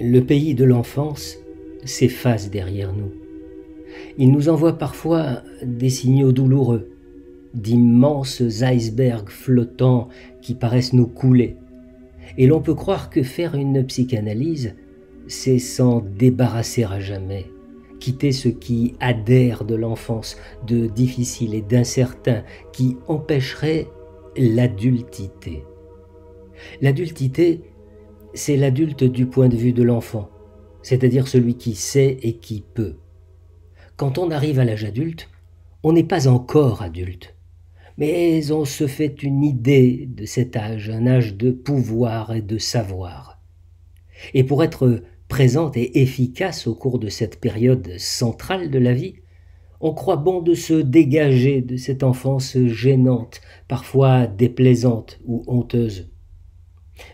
Le pays de l'enfance s'efface derrière nous. Il nous envoie parfois des signaux douloureux, d'immenses icebergs flottants qui paraissent nous couler. Et l'on peut croire que faire une psychanalyse, c'est s'en débarrasser à jamais, quitter ce qui adhère de l'enfance, de difficile et d'incertain, qui empêcherait l'adultité. L'adultité, c'est l'adulte du point de vue de l'enfant, c'est-à-dire celui qui sait et qui peut. Quand on arrive à l'âge adulte, on n'est pas encore adulte, mais on se fait une idée de cet âge, un âge de pouvoir et de savoir. Et pour être présente et efficace au cours de cette période centrale de la vie, on croit bon de se dégager de cette enfance gênante, parfois déplaisante ou honteuse.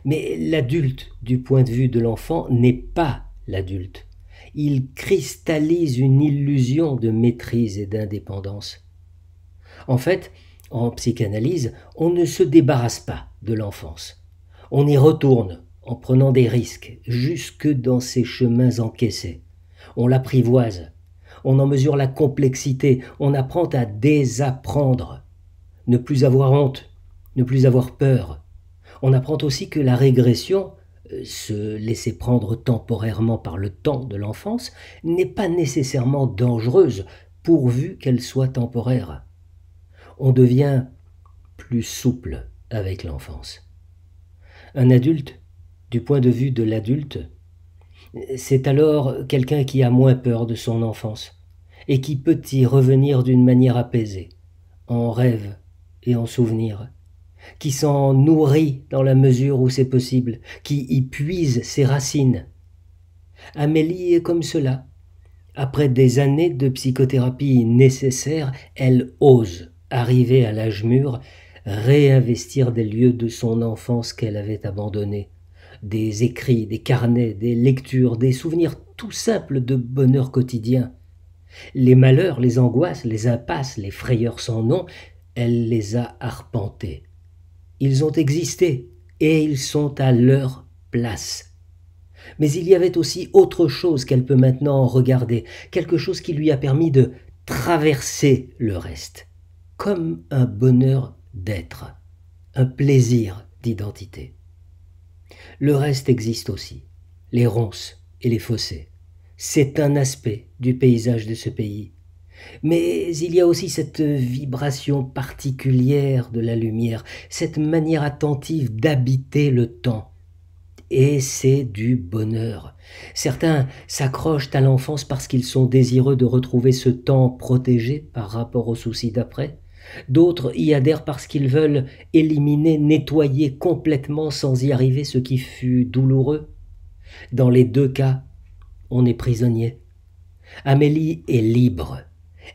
Mais l'adulte, du point de vue de l'enfant, n'est pas l'adulte. Il cristallise une illusion de maîtrise et d'indépendance. En fait, en psychanalyse, on ne se débarrasse pas de l'enfance. On y retourne en prenant des risques jusque dans ses chemins encaissés. On l'apprivoise, on en mesure la complexité, on apprend à désapprendre, ne plus avoir honte, ne plus avoir peur. On apprend aussi que la régression, se laisser prendre temporairement par le temps de l'enfance, n'est pas nécessairement dangereuse pourvu qu'elle soit temporaire. On devient plus souple avec l'enfance. Un adulte, du point de vue de l'adulte, c'est alors quelqu'un qui a moins peur de son enfance et qui peut y revenir d'une manière apaisée, en rêve et en souvenir, qui s'en nourrit dans la mesure où c'est possible, qui y puise ses racines. Amélie est comme cela. Après des années de psychothérapie nécessaires, elle ose arriver à l'âge mûr, réinvestir des lieux de son enfance qu'elle avait abandonnés, des écrits, des carnets, des lectures, des souvenirs tout simples de bonheur quotidien. Les malheurs, les angoisses, les impasses, les frayeurs sans nom, elle les a arpentés. Ils ont existé et ils sont à leur place. Mais il y avait aussi autre chose qu'elle peut maintenant regarder, quelque chose qui lui a permis de traverser le reste, comme un bonheur d'être, un plaisir d'identité. Le reste existe aussi, les ronces et les fossés. C'est un aspect du paysage de ce pays. Mais il y a aussi cette vibration particulière de la lumière, cette manière attentive d'habiter le temps. Et c'est du bonheur. Certains s'accrochent à l'enfance parce qu'ils sont désireux de retrouver ce temps protégé par rapport aux soucis d'après. D'autres y adhèrent parce qu'ils veulent éliminer, nettoyer complètement sans y arriver ce qui fut douloureux. Dans les deux cas, on est prisonnier. Amélie est libre.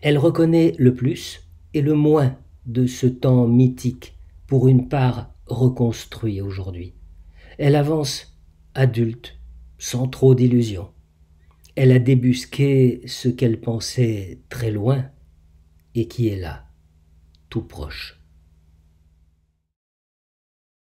Elle reconnaît le plus et le moins de ce temps mythique, pour une part reconstruit aujourd'hui. Elle avance adulte, sans trop d'illusions. Elle a débusqué ce qu'elle pensait très loin et qui est là, tout proche.